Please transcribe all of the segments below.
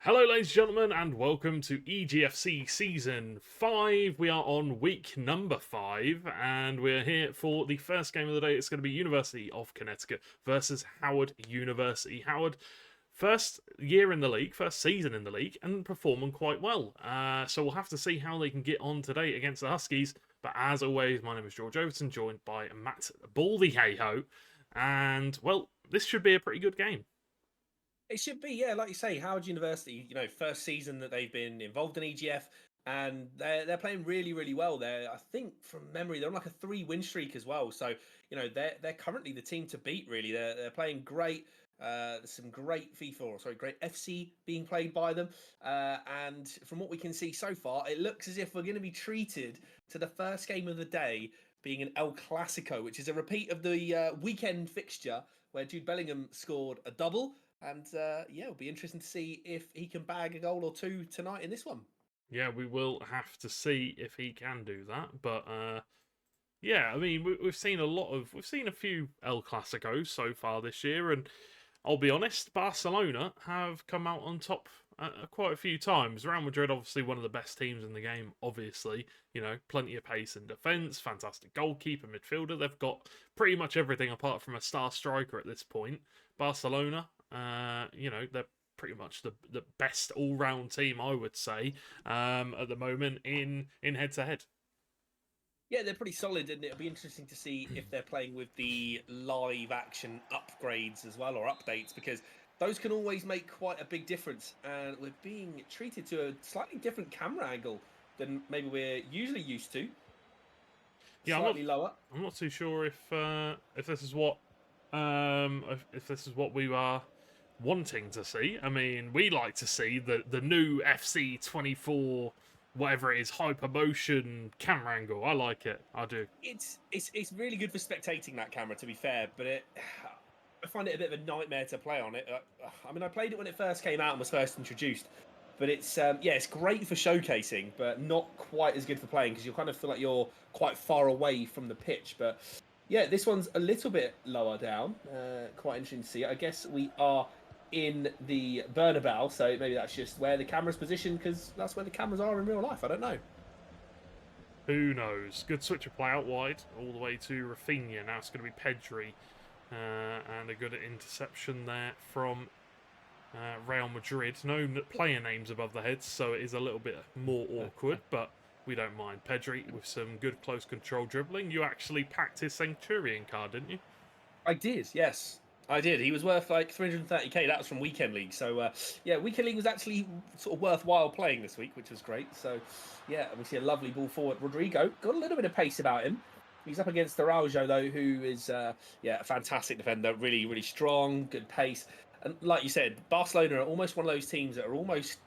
Hello, ladies and gentlemen, and welcome to EGFC Season 5. We are on week number 5, and we're here for the first game of the day. It's going to be University of Connecticut versus Howard University. Howard, first year in the league, first season in the league, and performing quite well. So we'll have to see how they can get on today against the Huskies. But as always, my name is George Overton, joined by Matt Baldy Hey-Ho. And, well, this should be a pretty good game. It should be, yeah, like you say, Howard University, first season that they've been involved in EGF, and they're playing really, really well. I think from memory, they're on like a 3-win streak as well. So, they're currently the team to beat, really. They're playing great. There's some great FIFA, or sorry, great FC being played by them. And from what we can see so far, it looks as if we're going to be treated to the first game of the day being an El Clasico, which is a repeat of the weekend fixture where Jude Bellingham scored a double. And it'll be interesting to see if he can bag a goal or two tonight in this one. Yeah, we will have to see if he can do that. But yeah, I mean, we've seen a few El Clasicos so far this year, and I'll be honest, Barcelona have come out on top quite a few times. Real Madrid, obviously one of the best teams in the game. Obviously, plenty of pace in defence, fantastic goalkeeper, midfielder. They've got pretty much everything apart from a star striker at this point. Barcelona, they're pretty much the best all round team, I would say, at the moment in head to head. Yeah, they're pretty solid, and it'll be interesting to see if they're playing with the live action upgrades as well, or updates, because those can always make quite a big difference. And we're being treated to a slightly different camera angle than maybe we're usually used to. Yeah, Slightly lower. I'm not too sure if this is what if this is what we are wanting to see. I mean, we like to see the new FC24, whatever it is, hypermotion camera angle. I like it. I do. It's really good for spectating that camera, to be fair, but I find it a bit of a nightmare to play on it. I mean, I played it when it first came out and was first introduced, but it's it's great for showcasing, but not quite as good for playing because you kind of feel like you're quite far away from the pitch. But yeah, this one's a little bit lower down. Quite interesting to see. I guess we are in the Bernabeu, so maybe that's just where the camera's positioned because that's where the cameras are in real life. I don't know. Who knows? Good switch of play out wide, all the way to Rafinha. Now it's going to be Pedri, and a good interception there from Real Madrid. No player names above the heads, so it is a little bit more awkward, but we don't mind. Pedri with some good close control dribbling. You actually packed his Centurion card, didn't you? I did, yes. I did. He was worth like 330k. That was from Weekend League. So, yeah, Weekend League was actually sort of worthwhile playing this week, which was great. So, yeah, we see a lovely ball forward. Rodrigo got a little bit of pace about him. He's up against Araujo, though, who is, a fantastic defender. Really, really strong, good pace. And like you said, Barcelona are almost one of those teams that are almost...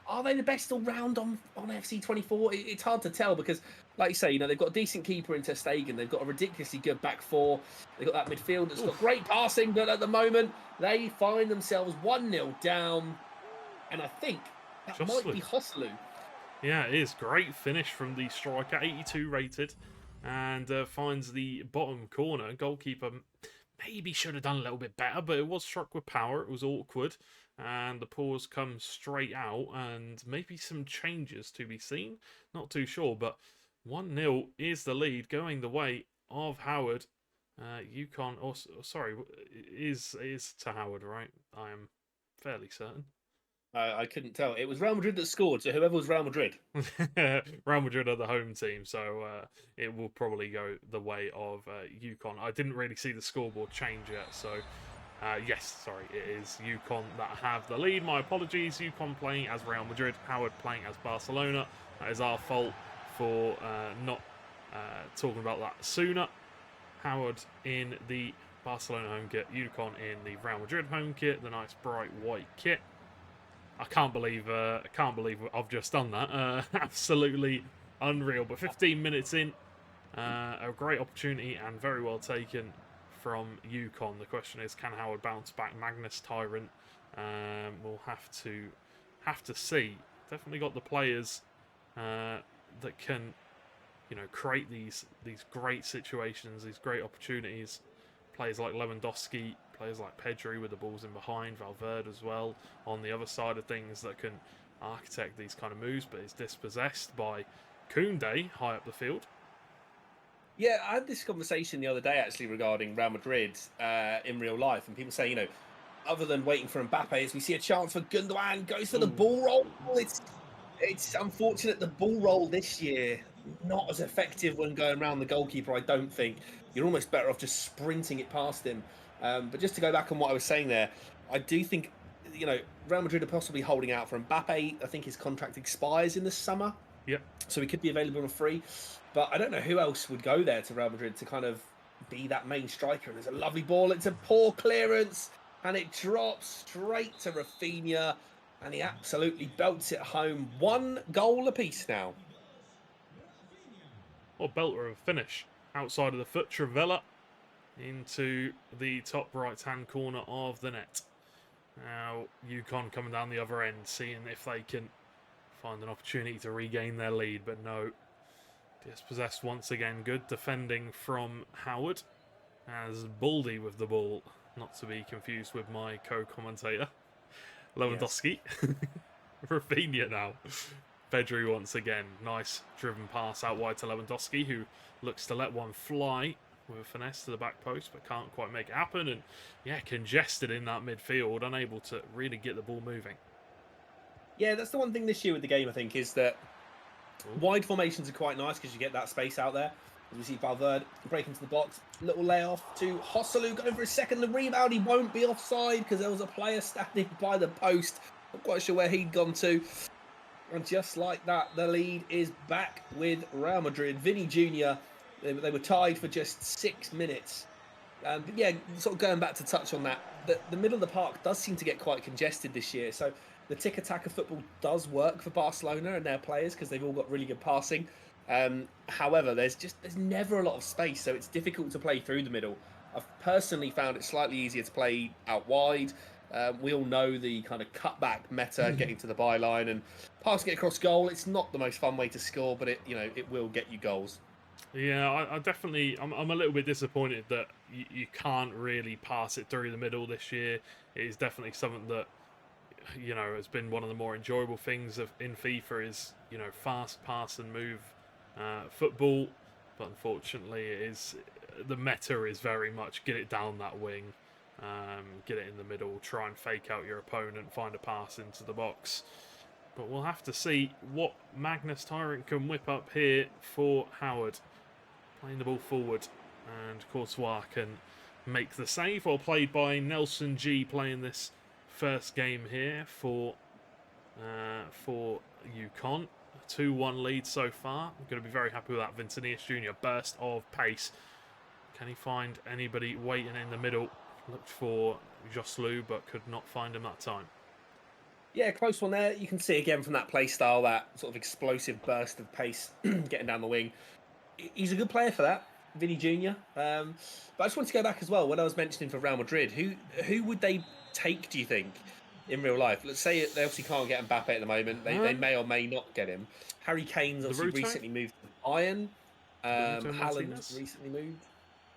Are they the best all round on FC24? It's hard to tell because, like you say, they've got a decent keeper in Ter Stegen. They've got a ridiculously good back four. They've got that midfield that's got great passing, but at the moment they find themselves 1-0 down, and I think that might be Joselu. Yeah, it is. Great finish from the striker, 82 rated, and finds the bottom corner. Goalkeeper maybe should have done a little bit better, but it was struck with power. It was awkward, and the pause comes straight out, and maybe some changes to be seen. Not too sure, but 1-0 is the lead, going the way of Howard. UConn, sorry, is to Howard, right? I am fairly certain. I couldn't tell. It was Real Madrid that scored, so whoever was Real Madrid. Real Madrid are the home team, so it will probably go the way of UConn. I didn't really see the scoreboard change yet, so yes, sorry, it is UConn that have the lead. My apologies. UConn playing as Real Madrid, Howard playing as Barcelona. That is our fault for not talking about that sooner. Howard in the Barcelona home kit, UConn in the Real Madrid home kit, the nice bright white kit. I can't believe I've just done that. Absolutely unreal. But 15 minutes in, a great opportunity and very well taken from UConn. The question is, can Howard bounce back? Magnus Tyrant. We'll have to see. Definitely got the players that can, create these great situations, these great opportunities. players like Lewandowski, players like Pedri with the balls in behind, Valverde as well on the other side of things that can architect these kind of moves, but is dispossessed by Koundé high up the field. Yeah, I had this conversation the other day actually regarding Real Madrid in real life, and people say, other than waiting for Mbappe, as we see a chance for Gundogan, goes for the ball roll. It's unfortunate the ball roll this year not as effective when going around the goalkeeper. I don't think you're almost better off just sprinting it past him. But just to go back on what I was saying there, I do think Real Madrid are possibly holding out for Mbappe. I think his contract expires in the summer. Yep. So he could be available on free. But I don't know who else would go there to Real Madrid to kind of be that main striker. There's a lovely ball. It's a poor clearance. And it drops straight to Rafinha. And he absolutely belts it home. 1 goal apiece now. What belter of a finish. Outside of the foot, Travella into the top right-hand corner of the net. Now, UConn coming down the other end, seeing if they can find an opportunity to regain their lead, but no. Dispossessed once again. Good defending from Howard. As Baldy with the ball, not to be confused with my co-commentator, Lewandowski. Yes. Rafinha now. Pedri once again. Nice driven pass out wide to Lewandowski, who looks to let one fly with a finesse to the back post, but can't quite make it happen. And yeah, congested in that midfield, unable to really get the ball moving. Yeah, that's the one thing this year with the game, I think, is that wide formations are quite nice because you get that space out there. As we see Valverde break into the box, little layoff to Joselu going for a second. The rebound, he won't be offside because there was a player standing by the post. Not quite sure where he'd gone to. And just like that, the lead is back with Real Madrid. Vinny Jr., they were tied for just 6 minutes. But yeah, sort of going back to touch on that, the middle of the park does seem to get quite congested this year. So the tiki-taka football does work for Barcelona and their players because they've all got really good passing. However, there's never a lot of space, so it's difficult to play through the middle. I've personally found it slightly easier to play out wide. We all know the kind of cutback meta, getting to the byline and passing it across goal. It's not the most fun way to score, but it will get you goals. Yeah, I definitely, I'm a little bit disappointed that you can't really pass it through the middle this year. It is definitely something that, has been one of the more enjoyable things in FIFA is, fast pass and move football. But unfortunately, the meta is very much get it down that wing, get it in the middle, try and fake out your opponent, find a pass into the box. But we'll have to see what Magnus Tyrant can whip up here for Howard. Playing the ball forward, and Courtois can make the save. Well played by Nelson G, playing this first game here for UConn. A 2-1 lead so far. I'm going to be very happy with that. Vincinius Jr. burst of pace. Can he find anybody waiting in the middle? Looked for Joselu, but could not find him that time. Yeah, close one there. You can see again from that play style, that sort of explosive burst of pace getting down the wing. He's a good player for that, Vinny Jr. But I just want to go back as well. When I was mentioning for Real Madrid, who would they take, do you think, in real life? Let's say they obviously can't get Mbappe at the moment. They may or may not get him. Harry Kane's obviously recently moved to Bayern. Haaland's recently moved.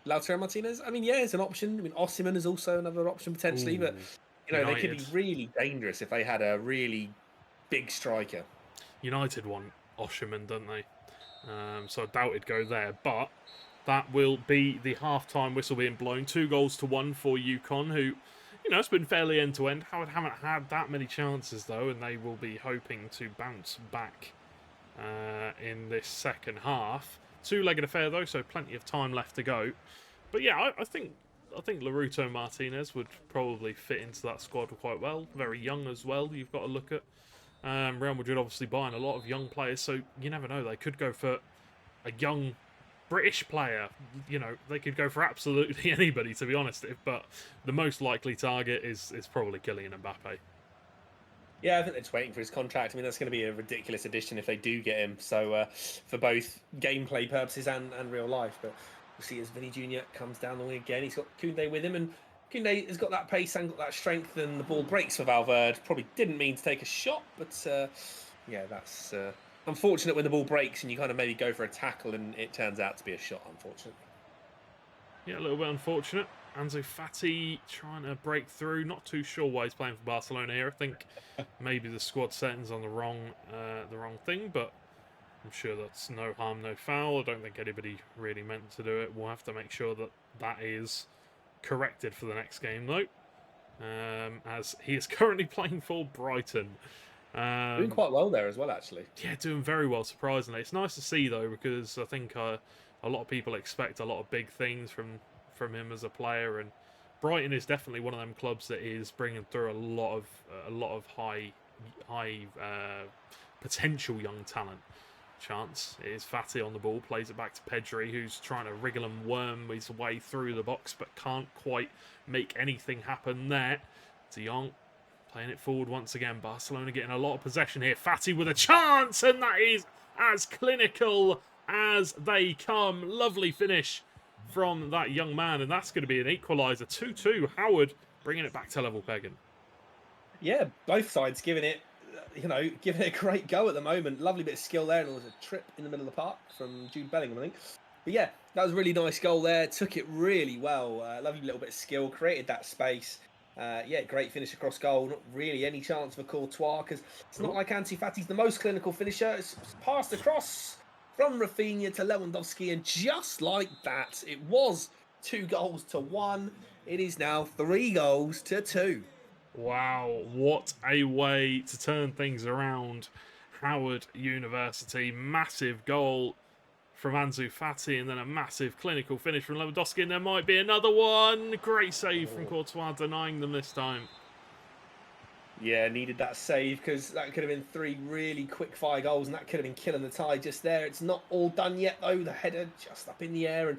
Lautaro Martinez? I mean, yeah, it's an option. I mean, Osimhen is also another option potentially. But, they could be really dangerous if they had a really big striker. United want Osimhen, don't they? So I doubt it'd go there, but that will be the half-time whistle being blown. 2-1 for UConn, who, it's been fairly end-to-end. Howard haven't had that many chances, though, and they will be hoping to bounce back in this second half. Two-legged affair, though, so plenty of time left to go. But yeah, I think Lautaro Martinez would probably fit into that squad quite well. Very young as well, you've got to look at. Real Madrid obviously buying a lot of young players, so you never know. They could go for a young British player. They could go for absolutely anybody, to be honest. But the most likely target is probably Kylian Mbappe. Yeah, I think they're just waiting for his contract. I mean, that's going to be a ridiculous addition if they do get him. So for both gameplay purposes and real life. But we'll see as Vinny Jr. comes down the wing again. He's got Koundé with him, and Koundé has got that pace and got that strength, and the ball breaks for Valverde. Probably didn't mean to take a shot, but yeah, that's unfortunate when the ball breaks and you kind of maybe go for a tackle and it turns out to be a shot, unfortunately. Yeah, a little bit unfortunate. Ansu Fati trying to break through. Not too sure why he's playing for Barcelona here. I think maybe the squad settings on the wrong thing, but I'm sure that's no harm, no foul. I don't think anybody really meant to do it. We'll have to make sure that that is corrected for the next game, though, as he is currently playing for Brighton. Doing quite well there as well, actually. Yeah, doing very well, surprisingly. It's nice to see, though, because I think a lot of people expect a lot of big things from him as a player, and Brighton is definitely one of them clubs that is bringing through a lot of high potential young talent. Chance it is Fati on the ball, plays it back to Pedri, who's trying to wriggle and worm his way through the box, but can't quite make anything happen there. De Jong playing it forward once again. Barcelona getting a lot of possession here. Fati with a chance, and that is as clinical as they come. Lovely finish from that young man, and that's going to be an equaliser. 2-2. Howard bringing it back to level pegging. Yeah, both sides giving it a great go at the moment. Lovely bit of skill there, and there was a trip in the middle of the park from Jude Bellingham, I think. But yeah, that was a really nice goal there. Took it really well. Lovely little bit of skill, created that space. Yeah, great finish across goal. Not really any chance for Courtois, because it's not like Ansu Fati's the most clinical finisher. It's passed across from Rafinha to Lewandowski, and just like that, it was 2-1. It is now 3-2. Wow, what a way to turn things around. Howard University, massive goal from Ansu Fati, and then a massive clinical finish from Lewandowski, and there might be another one. Great save from Courtois, denying them this time. Yeah, needed that save, because that could have been 3 really quick-fire goals, and that could have been killing the tie just there. It's not all done yet, though. The header just up in the air, and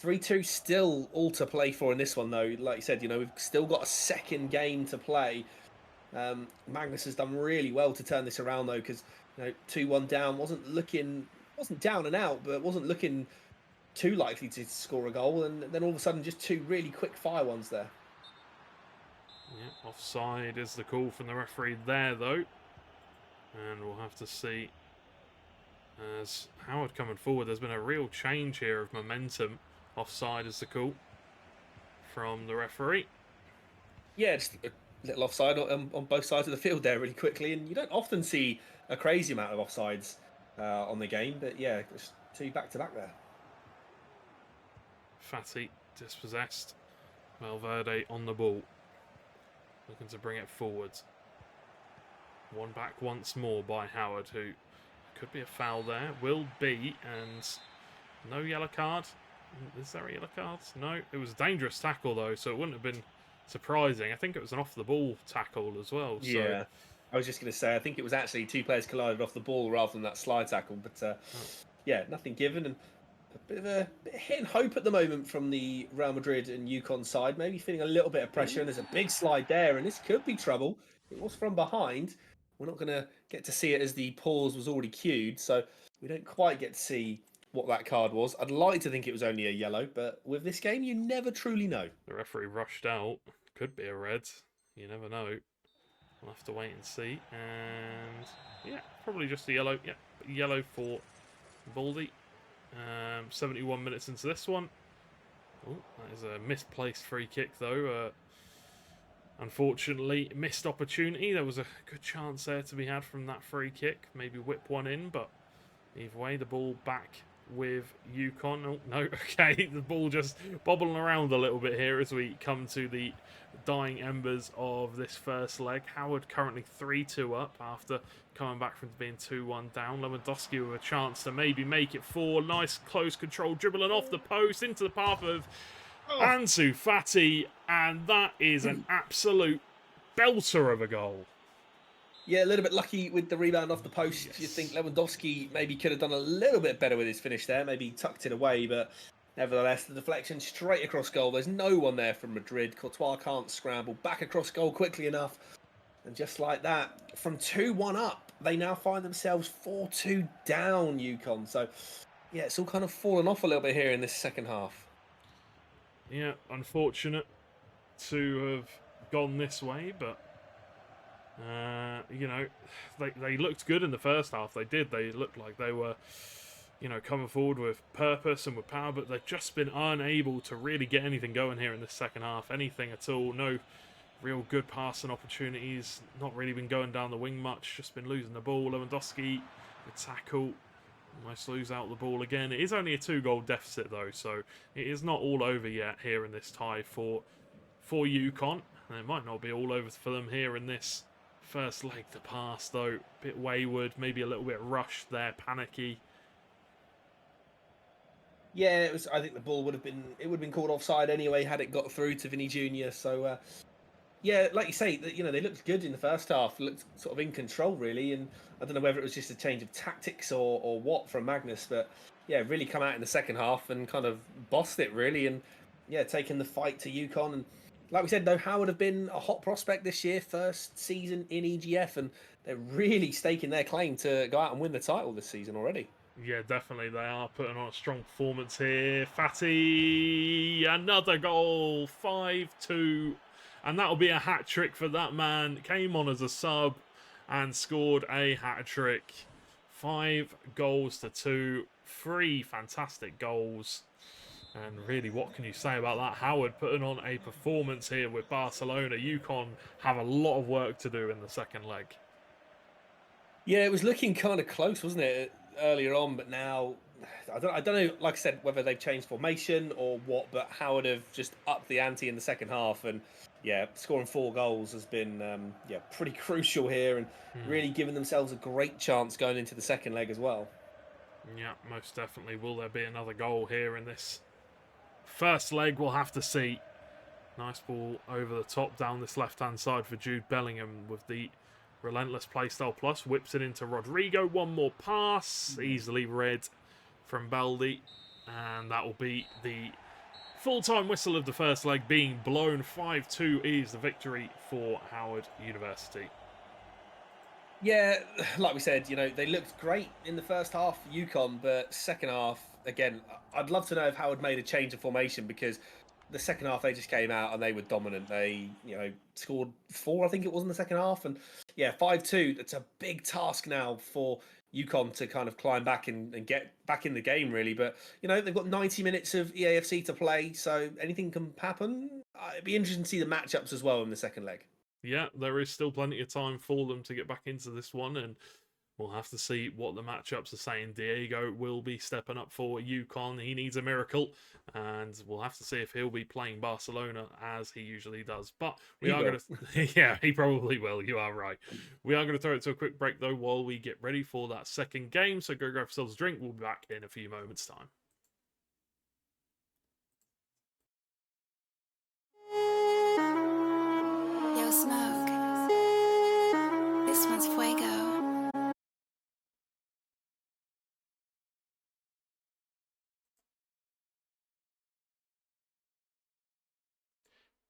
3-2 still all to play for in this one, though. Like you said, we've still got a second game to play. Magnus has done really well to turn this around, though, because 2-1 down wasn't down and out, but wasn't looking too likely to score a goal, and then all of a sudden just 2 really quick fire ones there. Yeah, offside is the call from the referee there, though, and we'll have to see. As Howard coming forward, there's been a real change here of momentum. Offside is the call from the referee. Yeah, just a little offside on both sides of the field there really quickly, and you don't often see a crazy amount of offsides on the game, but yeah, just 2 back-to-back there. Fati dispossessed. Valverde on the ball, looking to bring it forward. One back once more by Howard, who could be a foul there. Will be, and no yellow card. Is there a yellow card? No, it was a dangerous tackle, though, so it wouldn't have been surprising. I think it was an off-the-ball tackle as well. So. Yeah, I was just going to say, I think it was actually 2 players collided off the ball rather than that slide tackle. But yeah, nothing given, and a bit of hit and hope at the moment from the Real Madrid and UConn side. Maybe feeling a little bit of pressure, and there's a big slide there, and this could be trouble. It was from behind. We're not going to get to see it as the pause was already cued, so we don't quite get to see what that card was. I'd like to think it was only a yellow, but with this game, you never truly know. The referee rushed out. Could be a red. You never know. We'll have to wait and see. And yeah, probably just a yellow. Yeah, yellow for Baldy. 71 minutes into this one. Oh, that is a misplaced free kick, though. Unfortunately, missed opportunity. There was a good chance there to be had from that free kick. Maybe whip one in, but either way, the ball back with UConn. Oh, no, okay. The ball just bobbling around a little bit here as we come to the dying embers of this first leg. Howard currently 3-2 up after coming back from being 2-1 down. Lewandowski with a chance to maybe make it 4. Nice close control, dribbling off the post into the path of Ansu Fati, and that is an absolute belter of a goal. Yeah, a little bit lucky with the rebound off the post. Yes. You think Lewandowski maybe could have done a little bit better with his finish there, maybe tucked it away, but nevertheless, the deflection straight across goal. There's no one there from Madrid. Courtois can't scramble back across goal quickly enough. And just like that, from 2-1 up, they now find themselves 4-2 down, UConn. So, yeah, it's all kind of fallen off a little bit here in this second half. Yeah, unfortunate to have gone this way, but they looked good in the first half. They did. They looked like they were, coming forward with purpose and with power, but they've just been unable to really get anything going here in the second half. Anything at all. No real good passing opportunities. Not really been going down the wing much. Just been losing the ball. Lewandowski, the tackle. Almost lose out the ball again. It is only a 2-goal deficit though, so it is not all over yet here in this tie for UConn. And it might not be all over for them here in this first leg. The pass though, a bit wayward, maybe a little bit rushed there, panicky. Yeah, it was. I think the ball would have been called offside anyway had it got through to Vinny Jr. So yeah, like you say, they looked good in the first half, looked sort of in control really, and I don't know whether it was just a change of tactics or what from Magnus, but yeah, really come out in the second half and kind of bossed it really, and yeah, taking the fight to UConn. And like we said, though, Howard have been a hot prospect this year, first season in EGF, and they're really staking their claim to go out and win the title this season already. Yeah, definitely they are putting on a strong performance here. Fatty, another goal, 5-2. And that'll be a hat-trick for that man. Came on as a sub and scored a hat-trick. 5 goals to 2. 3 fantastic goals. And really, what can you say about that? Howard putting on a performance here with Barcelona. UConn have a lot of work to do in the second leg. Yeah, it was looking kind of close, wasn't it, earlier on? But now, I don't know, like I said, whether they've changed formation or what, but Howard have just upped the ante in the second half. And yeah, scoring 4 goals has been pretty crucial here, and really giving themselves a great chance going into the second leg as well. Yeah, most definitely. Will there be another goal here in this first leg? We'll have to see. Nice ball over the top down this left-hand side for Jude Bellingham with the relentless playstyle plus. Whips it into Rodrigo. One more pass. Easily read from Baldi. And that will be the full-time whistle of the first leg being blown. 5-2 is the victory for Howard University. Yeah, like we said, they looked great in the first half, UConn, but second half, again, I'd love to know if Howard made a change of formation, because the second half they just came out and they were dominant. They, scored 4, I think it was in the second half, and yeah, 5-2. It's a big task now for UConn to kind of climb back and get back in the game, really. But they've got 90 minutes of EAFC to play, so anything can happen. It'd be interesting to see the matchups as well in the second leg. Yeah, there is still plenty of time for them to get back into this one, and we'll have to see what the matchups are saying. Diego will be stepping up for UConn. He needs a miracle, and we'll have to see if he'll be playing Barcelona as he usually does. But we are going to... Yeah, he probably will. You are right. We are going to throw it to a quick break, though, while we get ready for that second game. So go grab yourselves a drink. We'll be back in a few moments' time. Yo, Smoke. This one's Fuego.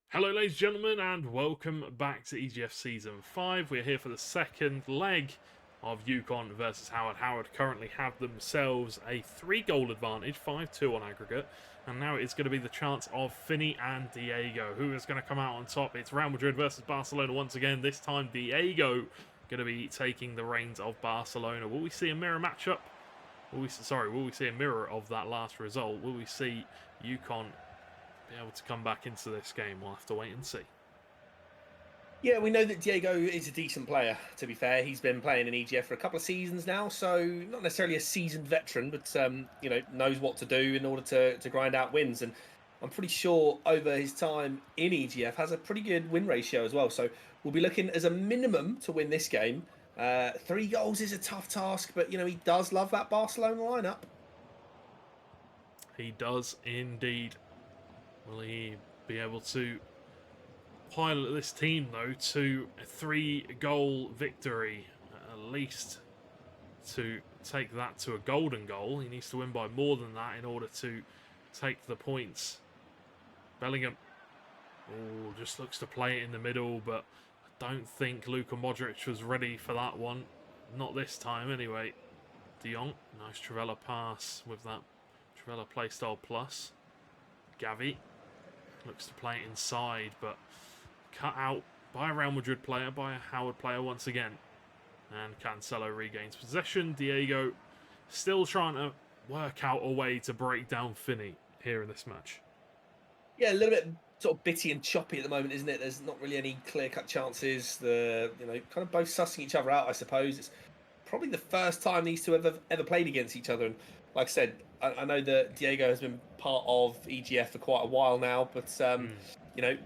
Hello, ladies and gentlemen, and welcome back to EGF Season 5. We're here for the second leg of UConn versus Howard. Howard currently have themselves a 3-goal advantage, 5-2 on aggregate. And now it's going to be the chance of Finney and Diego. Who is going to come out on top? It's Real Madrid versus Barcelona once again. This time, Diego going to be taking the reins of Barcelona. Will we see a mirror matchup? Will we see a mirror of that last result? Will we see UConn be able to come back into this game? We'll have to wait and see. Yeah, we know that Diego is a decent player, to be fair. He's been playing in EGF for a couple of seasons now, so not necessarily a seasoned veteran, but knows what to do in order to grind out wins. And I'm pretty sure over his time in EGF has a pretty good win ratio as well. So we'll be looking as a minimum to win this game. 3 goals is a tough task, but he does love that Barcelona lineup. He does indeed. Will he be able to pilot this team, though, to a 3-goal victory, at least to take that to a golden goal? He needs to win by more than that in order to take the points. Bellingham just looks to play it in the middle, but I don't think Luka Modric was ready for that one. Not this time, anyway. De Jong, nice Trivela pass with that Trivela playstyle plus. Gavi looks to play it inside, but cut out by a Real Madrid player, by a Howard player once again. And Cancelo regains possession. Diego still trying to work out a way to break down Finney here in this match. Yeah, a little bit sort of bitty and choppy at the moment, isn't it? There's not really any clear-cut chances. Kind of both sussing each other out, I suppose. It's probably the first time these two have ever played against each other. And like I said, I know that Diego has been part of EGF for quite a while now, but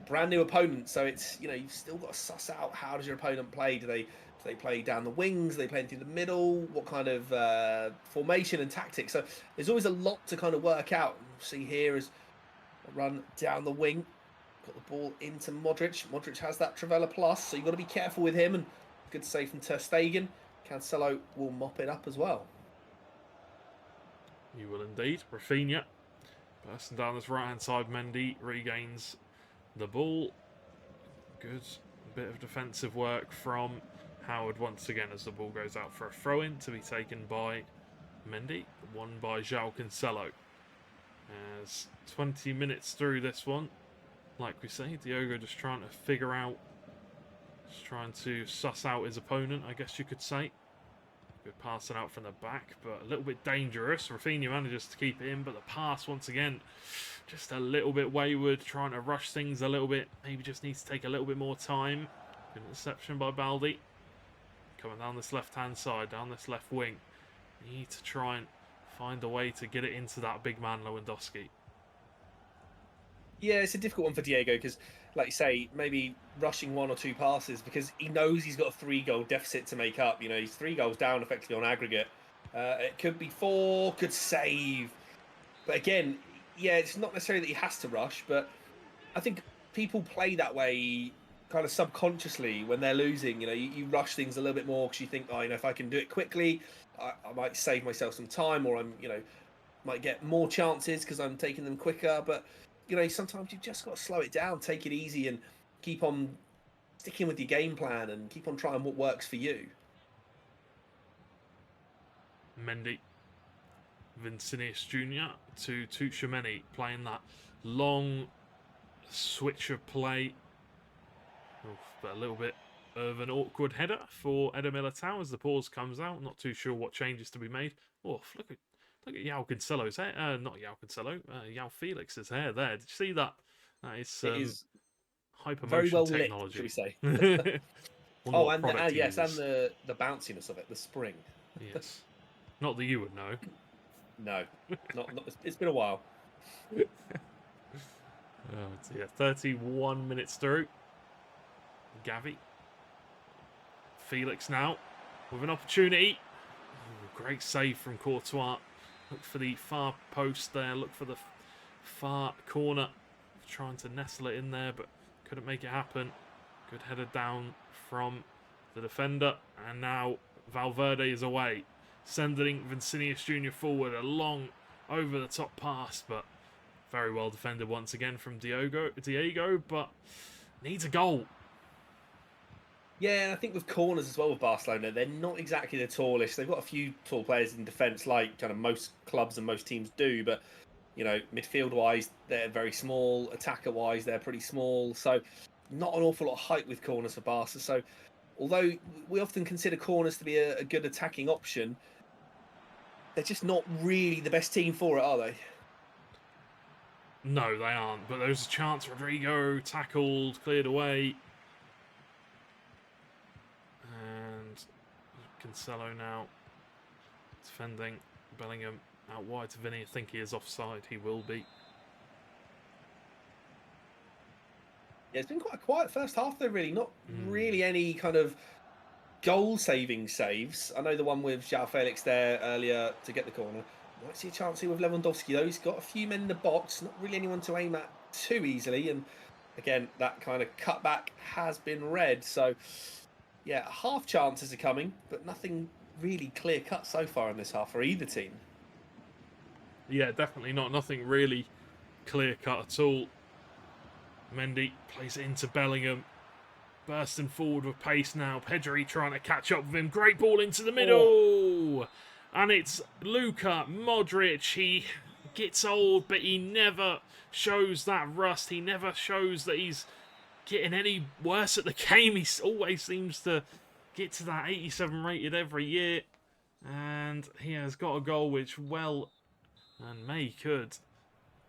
brand new opponent. So it's you've still got to suss out how does your opponent play. Do they play down the wings? Do they play into the middle? What kind of formation and tactics? So there's always a lot to kind of work out. See here as a run down the wing, got the ball into Modric. Modric has that Trivela plus, so you've got to be careful with him. And good save from Ter Stegen. Cancelo will mop it up as well. You will indeed. Rafinha bursting down this right-hand side. Mendy regains the ball. Good bit of defensive work from Howard once again as the ball goes out for a throw-in to be taken by Mendy. Won by João Cancelo. As 20 minutes through this one, like we say, Diogo just trying to figure out, just trying to suss out his opponent, I guess you could say. Good passing out from the back, but a little bit dangerous. Rafinha manages to keep it in, but the pass once again, just a little bit wayward, trying to rush things a little bit. Maybe just needs to take a little bit more time. Good interception by Baldi. Coming down this left-hand side, down this left wing. Need to try and find a way to get it into that big man Lewandowski. Yeah, it's a difficult one for Diego because, like you say, maybe rushing one or two passes because he knows he's got a 3-goal deficit to make up. He's 3 goals down effectively on aggregate. It could be 4, could save. But again, yeah, it's not necessarily that he has to rush, but I think people play that way kind of subconsciously when they're losing. You rush things a little bit more because you think, if I can do it quickly, I might save myself some time, or might get more chances because I'm taking them quicker. But sometimes you've just got to slow it down, take it easy, and keep on sticking with your game plan and keep on trying what works for you. Mendy, Vinicius Jr. to Tchouaméni, playing that long switch of play. But a little bit of an awkward header for Eder Militao as the pause comes out. Not too sure what changes to be made. Oh, look at João Cancelo's hair. Not João Cancelo. João Felix's hair there. Did you see that? That is, it is hypermotion very well technology. lit, should we say? Oh, and yes, and the bounciness of it, the spring. Yes. Not that you would know. No, not. It's been a while. Oh, yeah, 31 minutes through. Gavi. Felix now with an opportunity. Ooh, great save from Courtois. Look for the far post there. Look for the far corner. Trying to nestle it in there, but couldn't make it happen. Good header down from the defender. And now Valverde is away. Sending Vinicius Jr. forward. A long over-the-top pass, but very well defended once again from Diego, but needs a goal. Yeah, and I think with corners as well with Barcelona, they're not exactly the tallest. They've got a few tall players in defence, like kind of most clubs and most teams do, but midfield-wise, they're very small. Attacker-wise, they're pretty small. So not an awful lot of height with corners for Barca. So although we often consider corners to be a good attacking option, they're just not really the best team for it, are they? No, they aren't. But there's a chance. Rodrigo tackled, cleared away. And Cancelo now defending. Bellingham out wide to Vinny. I think he is offside. He will be. Yeah, it's been quite a quiet first half though, really. Not really any kind of goal-saving saves. I know the one with João Felix there earlier to get the corner. Might see a chance here with Lewandowski though. He's got a few men in the box. Not really anyone to aim at too easily. And again, that kind of cutback has been read. So yeah, half chances are coming, but nothing really clear-cut so far in this half for either team. Yeah, definitely not. Nothing really clear-cut at all. Mendy plays it into Bellingham. Bursting forward with pace now. Pedri trying to catch up with him. Great ball into the middle. Oh. And it's Luka Modric. He gets old, but he never shows that rust. He never shows that he's getting any worse at the game. He always seems to get to that 87 rated every year. And he has got a goal which well And May could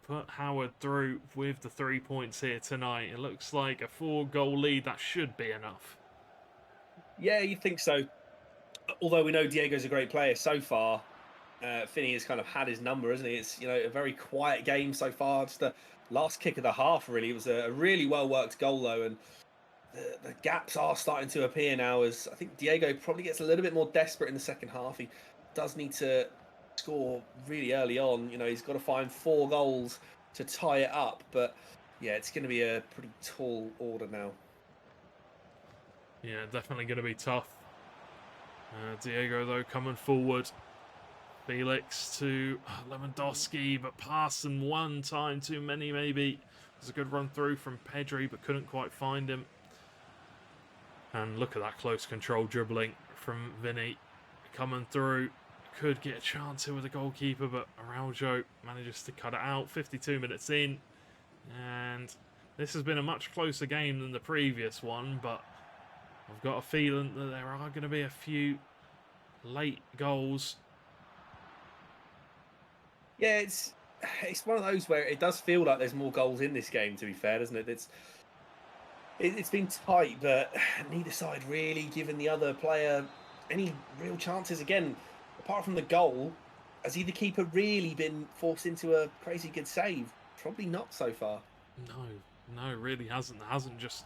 put Howard through with the 3 points here tonight. It looks like a 4-goal lead. That should be enough. Yeah, you'd think so. Although we know Diego's a great player so far, Finney has kind of had his number, hasn't he? It's, a very quiet game so far. Just the last kick of the half, really. It was a really well-worked goal, though, and the gaps are starting to appear now as I think Diego probably gets a little bit more desperate in the second half. He does need to score really early on. He's got to find 4 goals to tie it up, but yeah, it's going to be a pretty tall order now. Yeah, definitely going to be tough. Diego, though, coming forward. Felix to Lewandowski, but passing one time too many, maybe. It was a good run through from Pedri, but couldn't quite find him. And look at that close control dribbling from Vinny. Coming through. Could get a chance here with the goalkeeper, but Araujo manages to cut it out. 52 minutes in. And this has been a much closer game than the previous one, but I've got a feeling that there are going to be a few late goals. Yeah, it's one of those where it does feel like there's more goals in this game, to be fair, doesn't it? It's been tight, but neither side really given the other player any real chances. Again, apart from the goal, has either keeper really been forced into a crazy good save? Probably not so far. No, it really hasn't. It hasn't just...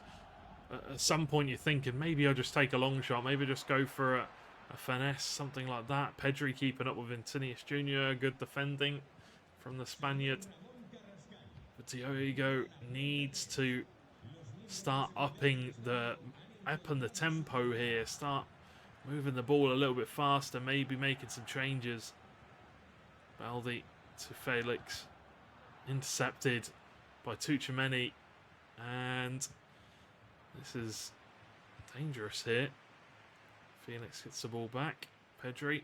At some point you're thinking, maybe I'll just take a long shot, maybe just go for a finesse, something like that. Pedri keeping up with Vinicius Jr., good defending from the Spaniard. But Diego needs to start upping the tempo here, start moving the ball a little bit faster, maybe making some changes. Baldi to Felix, intercepted by Tuchemeni, and this is dangerous here. Felix gets the ball back. Pedri.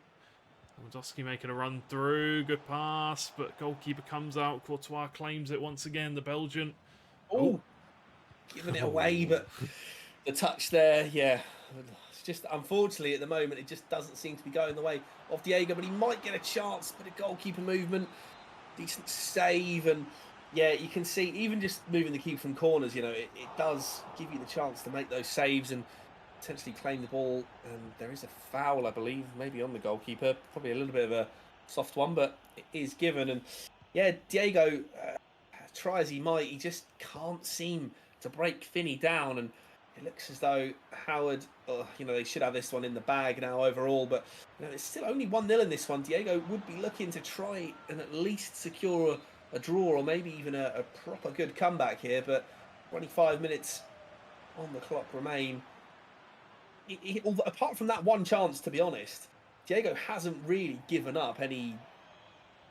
Lewandowski making a run through. Good pass, but goalkeeper comes out. Courtois claims it once again, the Belgian. Oh, giving it away, but the touch there, yeah. It's just, unfortunately, at the moment, it just doesn't seem to be going the way of Diego, but he might get a chance. Bit of goalkeeper movement, decent save, and yeah, you can see, even just moving the keeper from corners, it does give you the chance to make those saves and potentially claim the ball. And there is a foul, I believe, maybe on the goalkeeper. Probably a little bit of a soft one, but it is given. And yeah, Diego, try as he might, he just can't seem to break Finney down. And it looks as though Howard, they should have this one in the bag now overall. But it's still only 1-0 in this one. Diego would be looking to try and at least secure a draw, or maybe even a proper good comeback here. But 25 minutes on the clock remain. Apart from that one chance, to be honest, Diego hasn't really given up any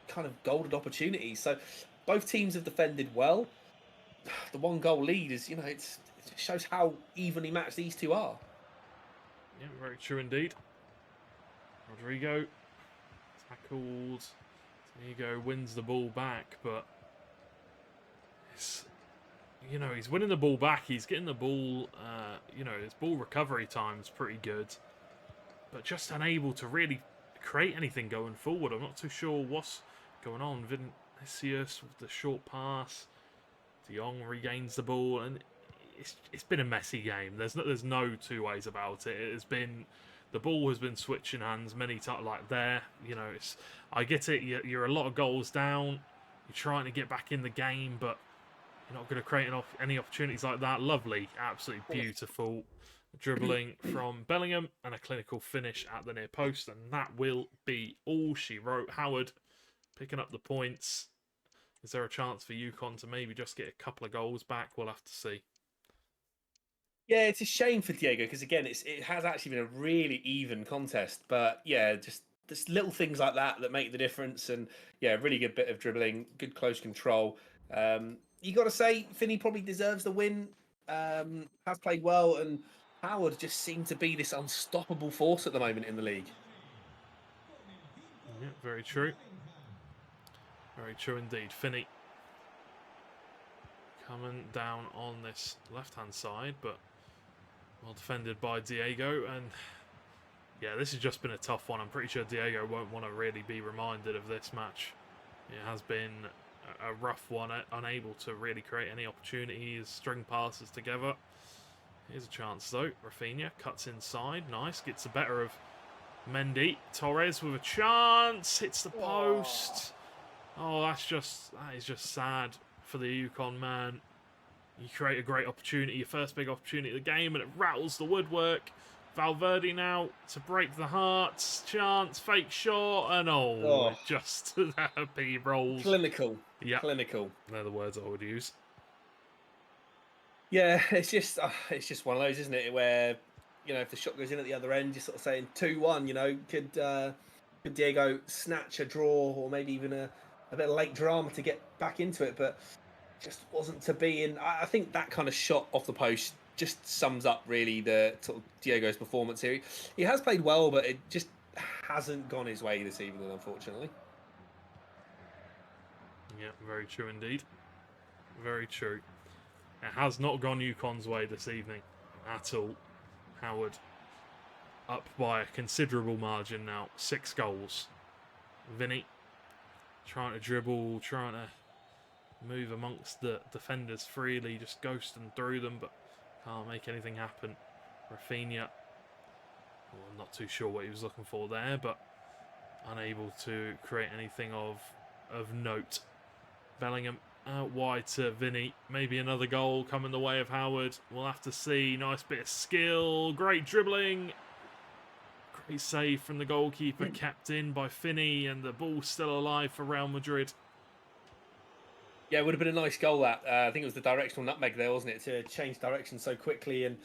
kind of golden opportunities. So both teams have defended well. The 1-goal lead is, it shows how evenly matched these two are. Yeah, very true indeed. Rodrigo tackled. Diego wins the ball back, but it's, he's winning the ball back. He's getting the ball, his ball recovery time's pretty good, but just unable to really create anything going forward. I'm not too sure what's going on. Vinicius with the short pass. De Jong regains the ball, and it's been a messy game. There's no two ways about it. It has been, the ball has been switching hands many times. Like there, I get it. You're a lot of goals down. You're trying to get back in the game, but you're not going to create any opportunities like that. Lovely, absolutely beautiful dribbling from Bellingham and a clinical finish at the near post, and that will be all she wrote. Howard picking up the points. Is there a chance for UConn to maybe just get a couple of goals back? We'll have to see. Yeah, it's a shame for Diego because, again, it has actually been a really even contest. But yeah, just little things like that make the difference. And yeah, really good bit of dribbling, good close control. You got to say, Finney probably deserves the win. Has played well, and Howard just seemed to be this unstoppable force at the moment in the league. Yeah, very true. Very true indeed. Finney coming down on this left-hand side, but well defended by Diego. And yeah, this has just been a tough one. I'm pretty sure Diego won't want to really be reminded of this match. It has been a rough one, unable to really create any opportunities, string passes together. Here's a chance though. Rafinha cuts inside, nice, gets the better of Mendy. Torres with a chance, hits the post. Oh, that is just sad for the Yukon man. You create a great opportunity, your first big opportunity of the game, and it rattles the woodwork. Valverde now to break the hearts. Chance, fake shot, and just happy rolls. Clinical. Yeah, clinical. They're the words I would use. Yeah, it's just one of those, isn't it? Where, if the shot goes in at the other end, you're sort of saying 2-1. Could Diego snatch a draw, or maybe even a bit of late drama to get back into it? But just wasn't to be. And I think that kind of shot off the post just sums up really the sort of Diego's performance here. He has played well, but it just hasn't gone his way this evening, unfortunately. Yeah, very true indeed. Very true. It has not gone Yukon's way this evening at all. Howard up by a considerable margin now. 6 goals. Vinny trying to dribble, trying to move amongst the defenders freely, just ghosting through them, but can't make anything happen. Rafinha, well, I'm not too sure what he was looking for there, but unable to create anything of note. Bellingham out wide to Vinny. Maybe another goal coming the way of Howard. We'll have to see. Nice bit of skill. Great dribbling. Great save from the goalkeeper. Kept in by Finney, and the ball's still alive for Real Madrid. Yeah, it would have been a nice goal, that. I think it was the directional nutmeg there, wasn't it? To change direction so quickly. And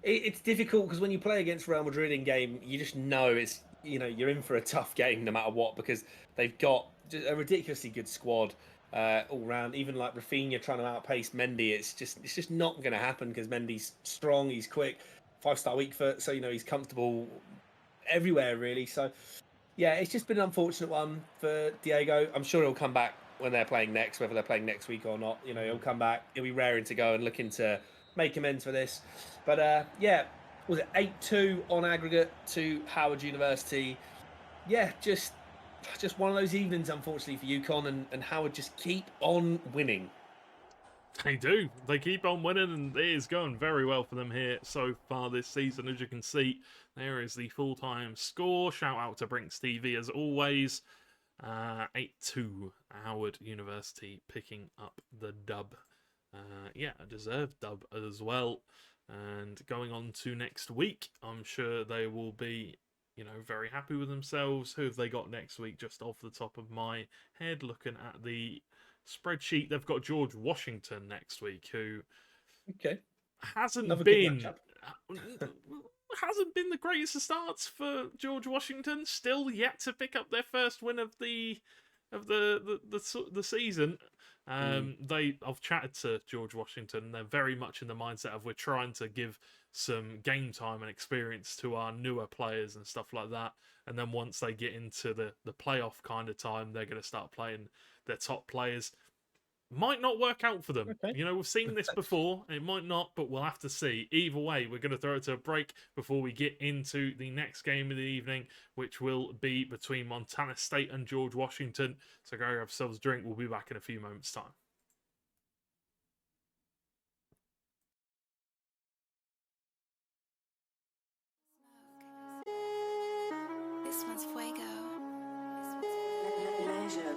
it's difficult because when you play against Real Madrid in game, you just know it's, you're in for a tough game no matter what, because they've got a ridiculously good squad. All round, even like Rafinha trying to outpace Mendy, it's just not going to happen, because Mendy's strong, he's quick, 5-star weak foot, so he's comfortable everywhere really. So yeah, it's just been an unfortunate one for Diego. I'm sure he'll come back when they're playing next, whether they're playing next week or not. He'll come back, he'll be raring to go and looking to make amends for this. But yeah, was it 8-2 on aggregate to Howard University? Yeah, just one of those evenings, unfortunately, for UConn, and Howard just keep on winning. They do. They keep on winning, and it is going very well for them here so far this season. As you can see, there is the full-time score. Shout out to Brinks TV as always. 8-2, Howard University picking up the dub. Yeah, a deserved dub as well. And going on to next week, I'm sure they will be very happy with themselves. Who have they got next week? Just off the top of my head, looking at the spreadsheet, they've got George Washington next week, who hasn't been the greatest of starts for George Washington. Still yet to pick up their first win of the season. I've chatted to George Washington. They're very much in the mindset of we're trying to give some game time and experience to our newer players and stuff like that. And then once they get into the playoff kind of time, they're going to start playing their top players. Might not work out for them. Okay. We've seen this before. It might not, but we'll have to see. Either way, we're going to throw it to a break before we get into the next game of the evening, which will be between Montana State and George Washington. So go grab yourselves a drink. We'll be back in a few moments' time. This one's fuego. Leisure,